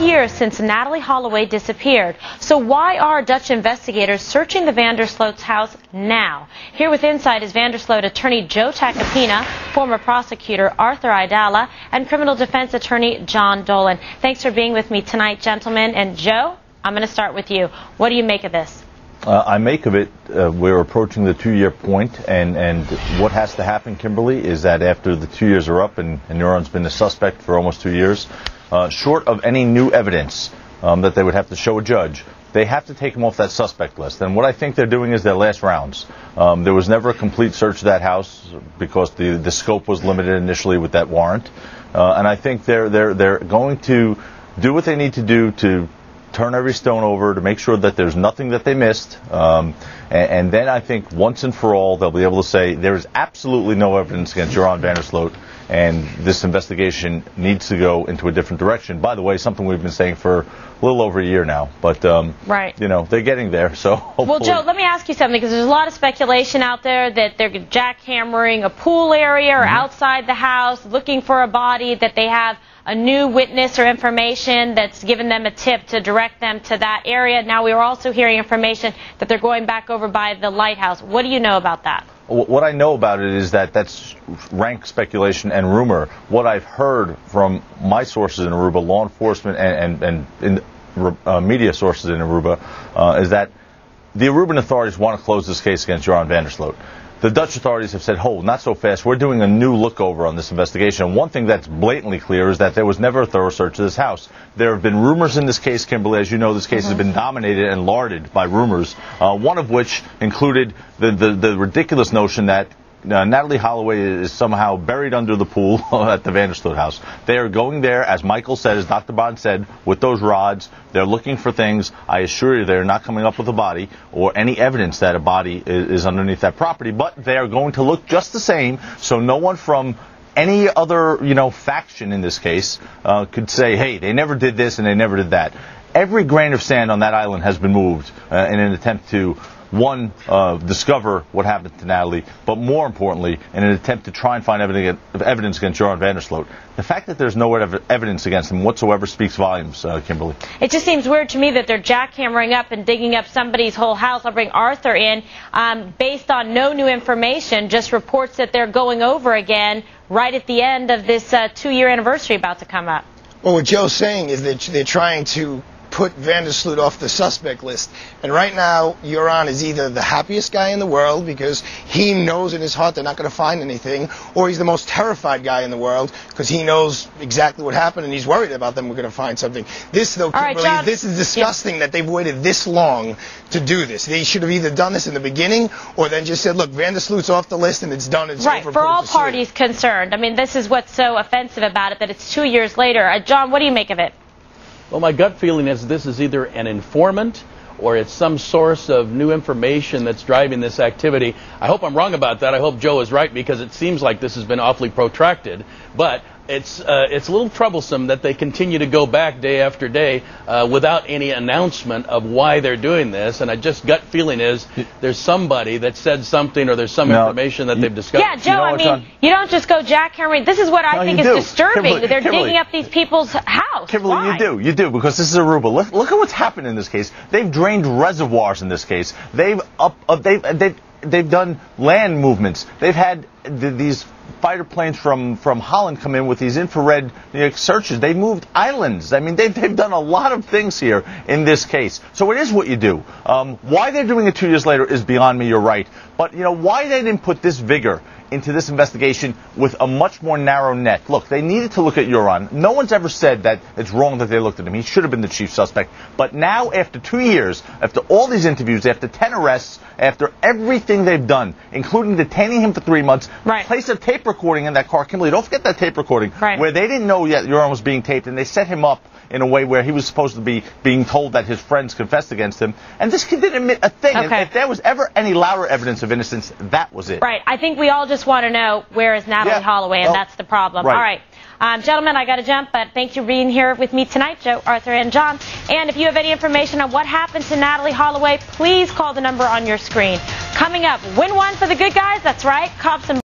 years since Natalie Holloway disappeared. So why are Dutch investigators searching the Vandersloot's house now? Here with insight is Vandersloot attorney Joe Tacopina, former prosecutor Arthur Aidala, and criminal defense attorney John Dolan. Thanks for being with me tonight, gentlemen. And Joe, I'm going to start with you. What do you make of this? I make of it, we're approaching the 2-year point, and what has to happen, Kimberly, is that after the 2 years are up and Neuron's been a suspect for almost 2 years, short of any new evidence that they would have to show a judge, they have to take him off that suspect list. And what I think they're doing is their last rounds. There was never a complete search of that house because the scope was limited initially with that warrant. And I think they're going to do what they need to do to turn every stone over to make sure that there's nothing that they missed. And then I think once and for all, they'll be able to say there is absolutely no evidence against Joran Vandersloot, and this investigation needs to go into a different direction. By the way, something we've been saying for a little over a year now. But, right. You know, they're getting there. So hopefully. Well, Joe, let me ask you something, because there's a lot of speculation out there that they're jackhammering a pool area or outside the house, looking for a body, that they have a new witness or information that's given them a tip to direct them to that area. Now we are also hearing information that they're going back over by the lighthouse. What do you know about that? What I know about it is that that's rank speculation and rumor. What I've heard from my sources in Aruba, law enforcement and media sources in Aruba, is that the Aruban authorities want to close this case against Joran Vandersloot. The Dutch authorities have said, hold, not so fast. We're doing a new look over on this investigation. And one thing that's blatantly clear is that there was never a thorough search of this house. There have been rumors in this case, Kimberly. As you know, this case has been dominated and larded by rumors, one of which included the ridiculous notion that Natalie Holloway is somehow buried under the pool at the Vandersloot house. They are going there, as Michael said, as Dr. Bond said, with those rods. They're looking for things. I assure you they're not coming up with a body or any evidence that a body is underneath that property. But they are going to look just the same, so no one from any other, faction in this case could say, hey, they never did this and they never did that. Every grain of sand on that island has been moved in an attempt to discover what happened to Natalie, but more importantly, in an attempt to try and find evidence against Joran Vandersloot. The fact that there's no evidence against him whatsoever speaks volumes, Kimberly. It just seems weird to me that they're jackhammering up and digging up somebody's whole house. I'll bring Arthur in, based on no new information, just reports that they're going over again right at the end of this 2-year anniversary about to come up. Well, what Joe's saying is that they're trying to put Vandersloot off the suspect list. And right now, Joran is either the happiest guy in the world because he knows in his heart they're not going to find anything, or he's the most terrified guy in the world because he knows exactly what happened and he's worried about them. We're going to find something. This, though, Kimberly, John, this is disgusting that they've waited this long to do this. They should have either done this in the beginning or then just said, look, Vandersloot's off the list and it's done. It's right, over, for all parties concerned. I mean, this is what's so offensive about it, that it's 2 years later. John, what do you make of it? Well, my gut feeling is this is either an informant or it's some source of new information that's driving this activity. I hope I'm wrong about that. I hope Joe is right, because it seems like this has been awfully protracted. But it's a little troublesome that they continue to go back day after day without any announcement of why they're doing this. And I just gut feeling is there's somebody that said something, or there's some information that they've discovered. Yeah, Joe, I mean, you don't just go jackhammering. This is what I think is disturbing. Kimberly, they're digging up these people's house. Kimberly, Why? you do, because this is Aruba. Look at what's happened in this case. They've drained reservoirs in this case. They've done land movements. They've had these fighter planes from Holland come in with these infrared searches. They moved islands. I mean, they've done a lot of things here in this case. So it is what you do. Why they're doing it 2 years later is beyond me. You're right. But, why they didn't put this vigor into this investigation with a much more narrow net. Look, they needed to look at Joran. No one's ever said that it's wrong that they looked at him. He should have been the chief suspect. But now, after 2 years, after all these interviews, after 10 arrests, after everything they've done, including detaining him for 3 months, place a tape recording in that car. Kimberly, don't forget that tape recording, where they didn't know yet Joran was being taped, and they set him up in a way where he was supposed to be being told that his friends confessed against him. And this kid didn't admit a thing. Okay. If there was ever any louder evidence of innocence, that was it. Right. I think we all just want to know, where is Natalie Holloway, and that's the problem. Right. All right. Gentlemen, I got to jump, but thank you for being here with me tonight, Joe, Arthur, and John. And if you have any information on what happened to Natalie Holloway, please call the number on your screen. Coming up, win one for the good guys. That's right. Cops and